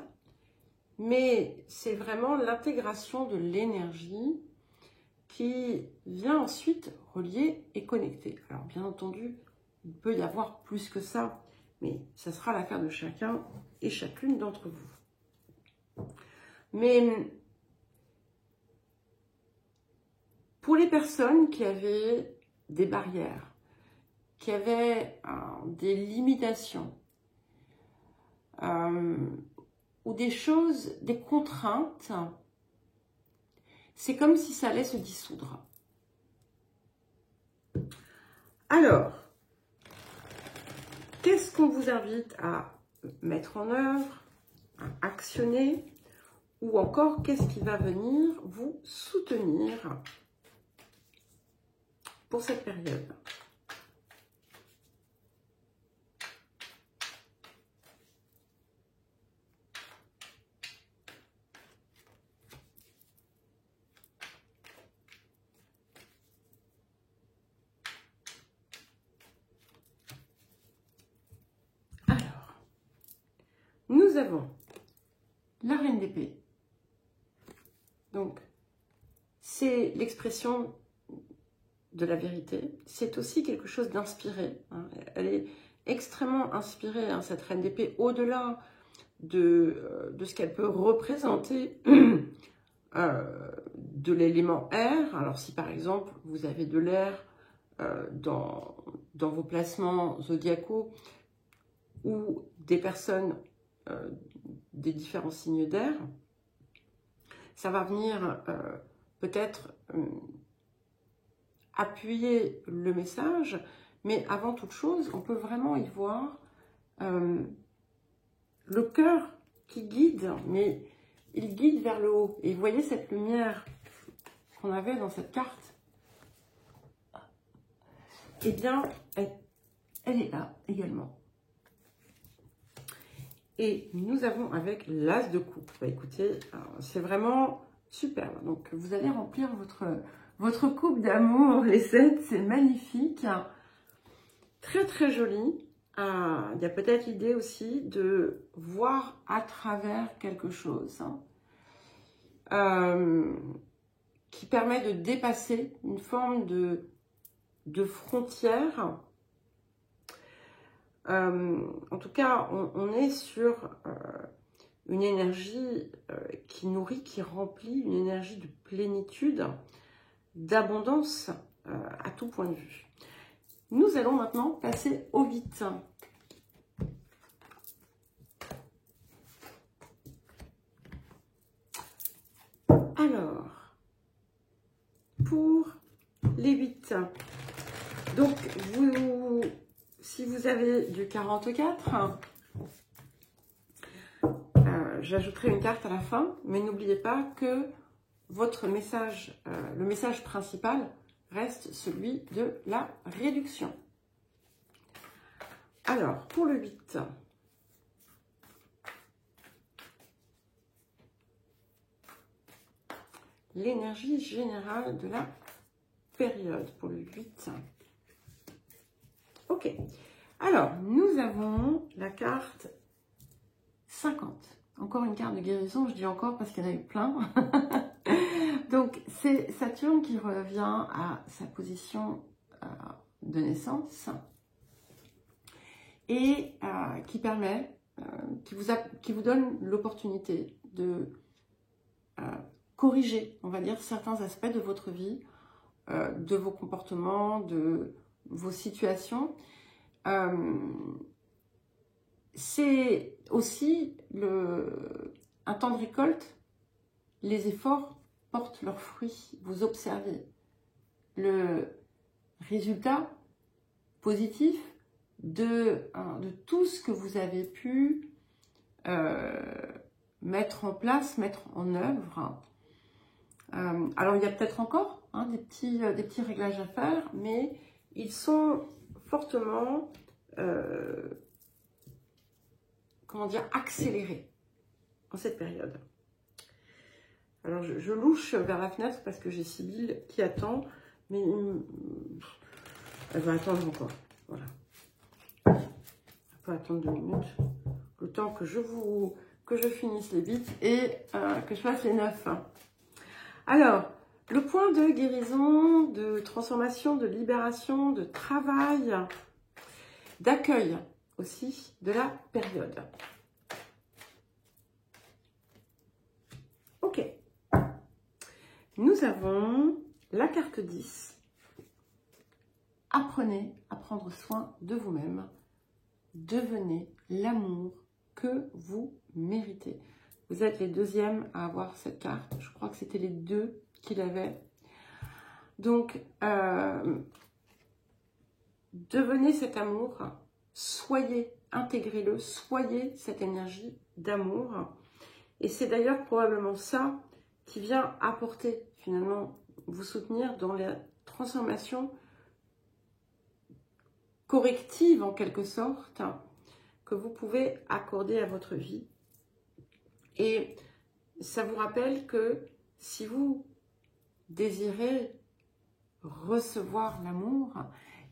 S1: mais c'est vraiment l'intégration de l'énergie qui vient ensuite relier et connecter. Alors bien entendu, il peut y avoir plus que ça, mais ça sera l'affaire de chacun et chacune d'entre vous. Mais pour les personnes qui avaient des barrières, qui avaient des limitations, ou des choses, des contraintes, c'est comme si ça allait se dissoudre. Alors, qu'est-ce qu'on vous invite à mettre en œuvre, à actionner, ou encore qu'est-ce qui va venir vous soutenir pour cette période? Alors, nous avons la reine d'épée. Donc, c'est l'expression de la vérité. C'est aussi quelque chose d'inspiré. Hein. Elle est extrêmement inspirée, hein, cette reine d'épée, au-delà de ce qu'elle peut représenter de l'élément air. Alors, si par exemple, vous avez de l'air dans vos placements zodiacaux ou des personnes des différents signes d'air, ça va venir peut-être appuyer le message, mais avant toute chose, on peut vraiment y voir le cœur qui guide, mais il guide vers le haut. Et vous voyez cette lumière qu'on avait dans cette carte, eh bien, elle est là également. Et nous avons avec l'as de coupe. Bah, écoutez, c'est vraiment superbe. Donc, vous allez remplir votre coupe d'amour, les 7, c'est magnifique. Très, très joli. Il y a peut-être l'idée aussi de voir à travers quelque chose qui permet de dépasser une forme de frontière. En tout cas, on est sur une énergie qui nourrit, qui remplit, une énergie de plénitude, d'abondance à tout point de vue. Nous allons maintenant passer au 8. Alors, pour les 8, donc si vous avez du 44, j'ajouterai une carte à la fin, mais n'oubliez pas que votre message, le message principal reste celui de la réduction. Alors, pour le 8, l'énergie générale de la période pour le 8. Ok. Alors, nous avons la carte 50. Encore une carte de guérison, je dis encore parce qu'il y en a eu plein. Donc, c'est Saturne qui revient à sa position de naissance et qui permet, qui vous donne l'opportunité de corriger, on va dire, certains aspects de votre vie, de vos comportements, de vos situations. C'est aussi un temps de récolte. Les efforts portent leurs fruits. Vous observez le résultat positif de tout ce que vous avez pu mettre en place, mettre en œuvre. Alors, il y a peut-être encore des petits réglages à faire, mais ils sont fortement, comment dire, accélérés en cette période. Alors, je louche vers la fenêtre parce que j'ai Sybille qui attend, mais elle va attendre encore. Voilà. Elle peut attendre 2 minutes, le temps que je finisse les bits et que je fasse les 9. Alors, le point de guérison, de transformation, de libération, de travail, d'accueil aussi de la période. Ok. Nous avons la carte 10. Apprenez à prendre soin de vous-même. Devenez l'amour que vous méritez. Vous êtes les deuxièmes à avoir cette carte. Je crois que c'était les 2 qui l'avaient. Donc, devenez cet amour. Soyez, intégrez-le. Soyez cette énergie d'amour. Et c'est d'ailleurs probablement ça qui vient apporter, finalement, vous soutenir dans la transformation corrective, en quelque sorte, que vous pouvez accorder à votre vie. Et ça vous rappelle que si vous désirez recevoir l'amour,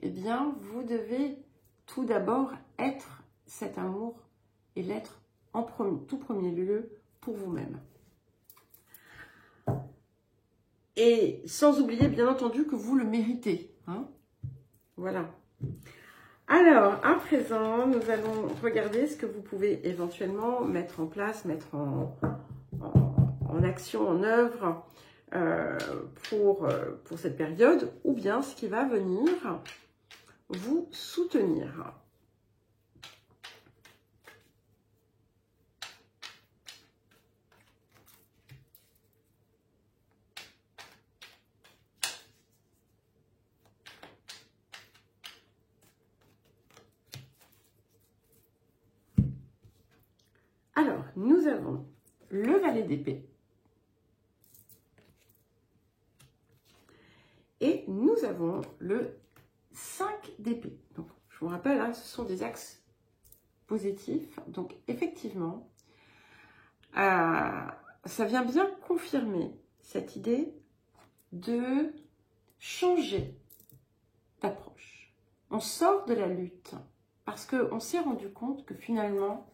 S1: eh bien, vous devez tout d'abord être cet amour et l'être en tout premier lieu pour vous-même. Et sans oublier, bien entendu, que vous le méritez. Voilà. Alors, à présent, nous allons regarder ce que vous pouvez éventuellement mettre en place, mettre en action, en œuvre pour cette période, ou bien ce qui va venir vous soutenir. Alors, nous avons le valet d'épée. Et nous avons le 5 d'épée. Donc, je vous rappelle, ce sont des axes positifs. Donc, effectivement, ça vient bien confirmer cette idée de changer d'approche. On sort de la lutte parce qu'on s'est rendu compte que finalement,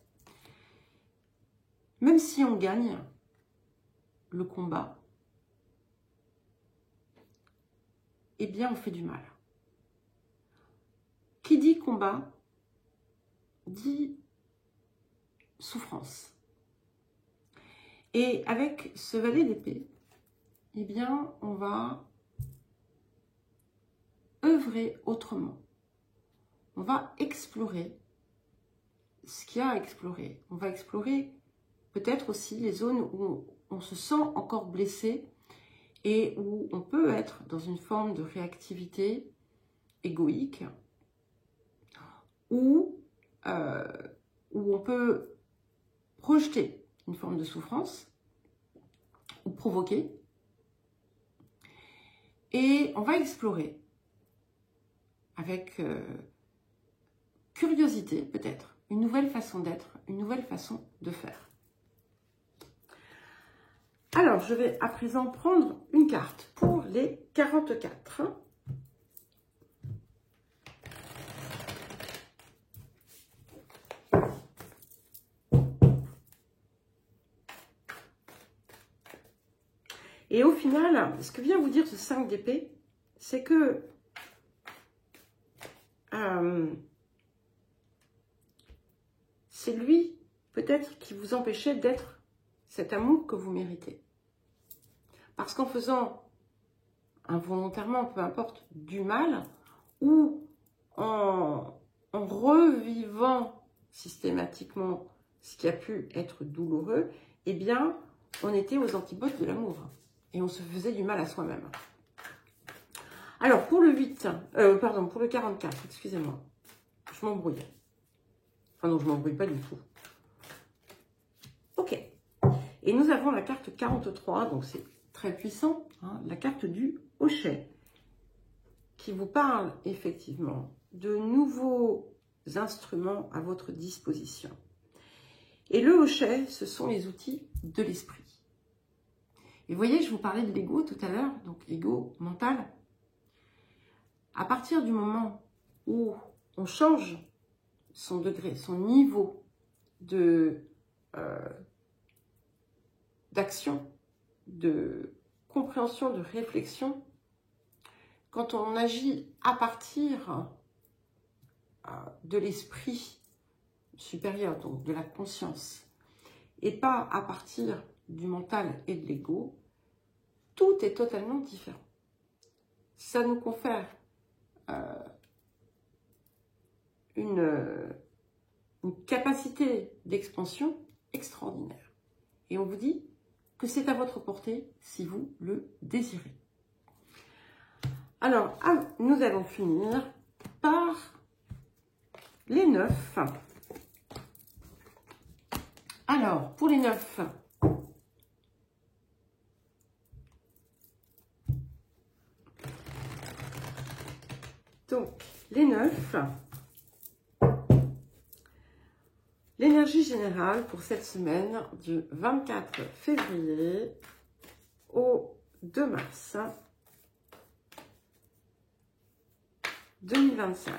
S1: même si on gagne le combat, eh bien, on fait du mal. Qui dit combat, dit souffrance. Et avec ce valet d'épée, eh bien, on va œuvrer autrement. On va explorer ce qu'il y a à explorer. On va explorer peut-être aussi les zones où on se sent encore blessé et où on peut être dans une forme de réactivité égoïque, où on peut projeter une forme de souffrance ou provoquer. Et on va explorer avec curiosité peut-être une nouvelle façon d'être, une nouvelle façon de faire. Alors, je vais à présent prendre une carte pour les 44. Et au final, ce que vient vous dire ce 5 d'épée, c'est que c'est lui, peut-être, qui vous empêchait d'être cet amour que vous méritez. Parce qu'en faisant involontairement, peu importe, du mal, ou en revivant systématiquement ce qui a pu être douloureux, eh bien, on était aux antipodes de l'amour. Et on se faisait du mal à soi-même. Alors, pour le 8, pour le 44, excusez-moi, je m'embrouille. Enfin non, je ne m'embrouille pas du tout. Ok. Et nous avons la carte 43, donc c'est très puissant, hein, la carte du hochet, qui vous parle effectivement de nouveaux instruments à votre disposition. Et le hochet, ce sont les outils de l'esprit. Et vous voyez, je vous parlais de l'ego tout à l'heure, donc l'ego mental. À partir du moment où on change son degré, son niveau d'action, de compréhension, de réflexion, quand on agit à partir de l'esprit supérieur, donc de la conscience, et pas à partir du mental et de l'ego, tout est totalement différent. Ça nous confère une capacité d'expansion extraordinaire. Et on vous dit que c'est à votre portée si vous le désirez. Alors, nous allons finir par les 9. Alors, pour les 9, donc les 9, l'énergie générale pour cette semaine du 24 février au 2 mars 2025.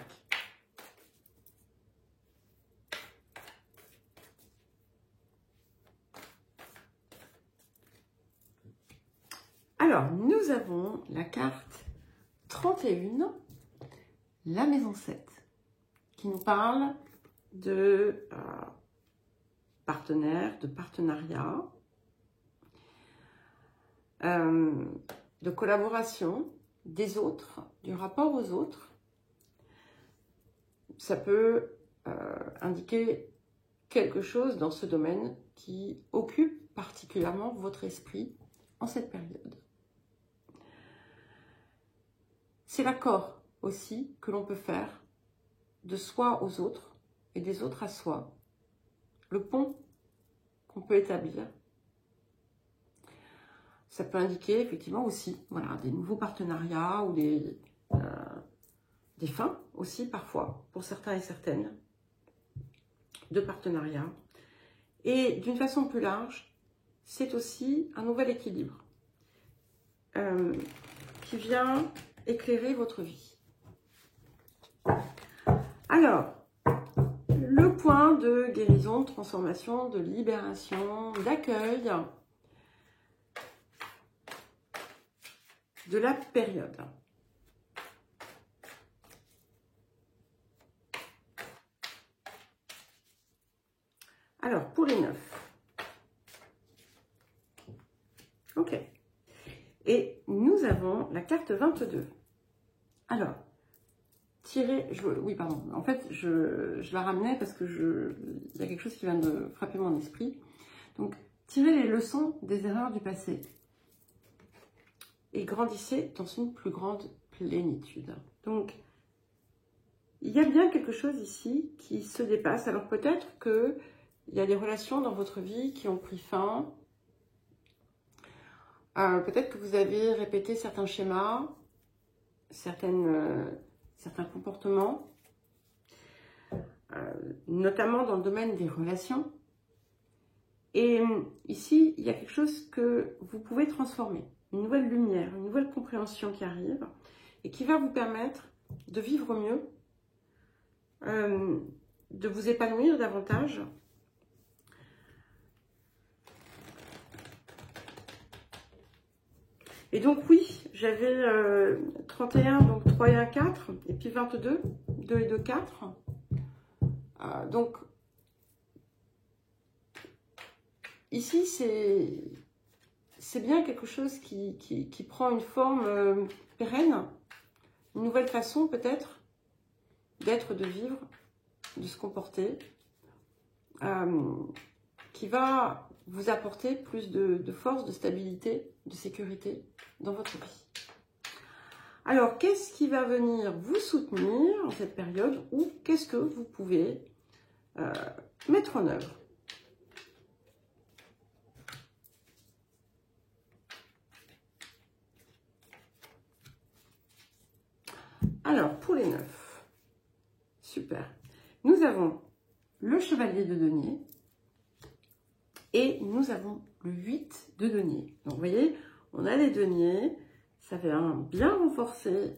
S1: Alors, nous avons la carte 31, la maison 7, qui nous parle de partenaires, de partenariat, de collaboration, des autres, du rapport aux autres. Ça peut indiquer quelque chose dans ce domaine qui occupe particulièrement votre esprit en cette période. C'est l'accord aussi que l'on peut faire de soi aux autres et des autres à soi. Le pont qu'on peut établir. Ça peut indiquer effectivement aussi voilà, des nouveaux partenariats ou des fins aussi parfois, pour certains et certaines, de partenariats. Et d'une façon plus large, c'est aussi un nouvel équilibre qui vient éclairer votre vie. Alors, le point de guérison, de transformation, de libération, d'accueil de la période. Alors, pour les 9. Ok. Et nous avons la carte 22. Alors, oui, pardon. En fait, je la ramenais parce que il y a quelque chose qui vient de frapper mon esprit. Donc, tirez les leçons des erreurs du passé et grandissez dans une plus grande plénitude. Donc, il y a bien quelque chose ici qui se dépasse. Alors peut-être qu'il y a des relations dans votre vie qui ont pris fin. Peut-être que vous avez répété certains schémas, certains comportements, notamment dans le domaine des relations. Et ici, il y a quelque chose que vous pouvez transformer. Une nouvelle lumière, une nouvelle compréhension qui arrive et qui va vous permettre de vivre mieux, de vous épanouir davantage. Et donc oui, j'avais 31, donc 3 et 1, 4, et puis 22, 2 et 2, 4. Donc ici, c'est bien quelque chose qui prend une forme pérenne, une nouvelle façon peut-être d'être, de vivre, de se comporter, qui va vous apporter plus de force, de stabilité, de sécurité dans votre vie. Alors, qu'est-ce qui va venir vous soutenir en cette période ou qu'est-ce que vous pouvez mettre en œuvre? Alors, pour les 9, super. Nous avons le chevalier de denier et nous avons le 8 de denier. Donc, vous voyez, on a les deniers, ça vient bien renforcer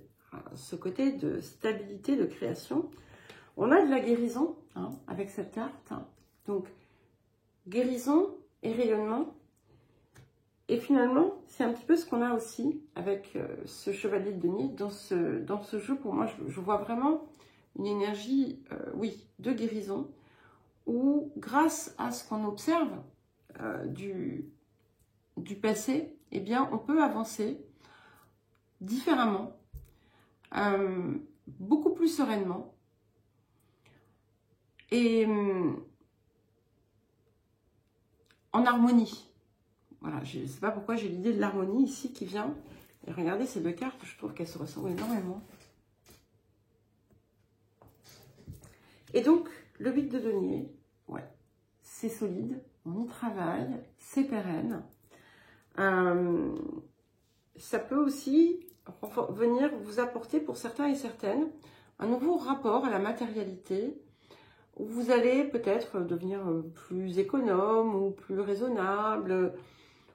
S1: ce côté de stabilité, de création. On a de la guérison avec cette carte. Donc, guérison et rayonnement. Et finalement, c'est un petit peu ce qu'on a aussi avec ce chevalier de denier. Dans ce jeu, pour moi, je vois vraiment une énergie, oui, de guérison, où grâce à ce qu'on observe du passé, eh bien, on peut avancer différemment, beaucoup plus sereinement. Et en harmonie. Voilà, je ne sais pas pourquoi j'ai l'idée de l'harmonie ici qui vient. Et regardez ces deux cartes, je trouve qu'elles se ressemblent énormément. Et donc, le 8 de denier, ouais, c'est solide, on y travaille, c'est pérenne. Ça peut aussi venir vous apporter pour certains et certaines un nouveau rapport à la matérialité, où vous allez peut-être devenir plus économe ou plus raisonnable.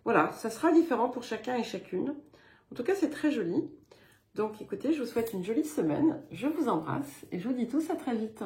S1: Voilà, ça sera différent pour chacun et chacune. En tout cas, c'est très joli. Donc écoutez, je vous souhaite une jolie semaine. Je vous embrasse et je vous dis tous à très vite.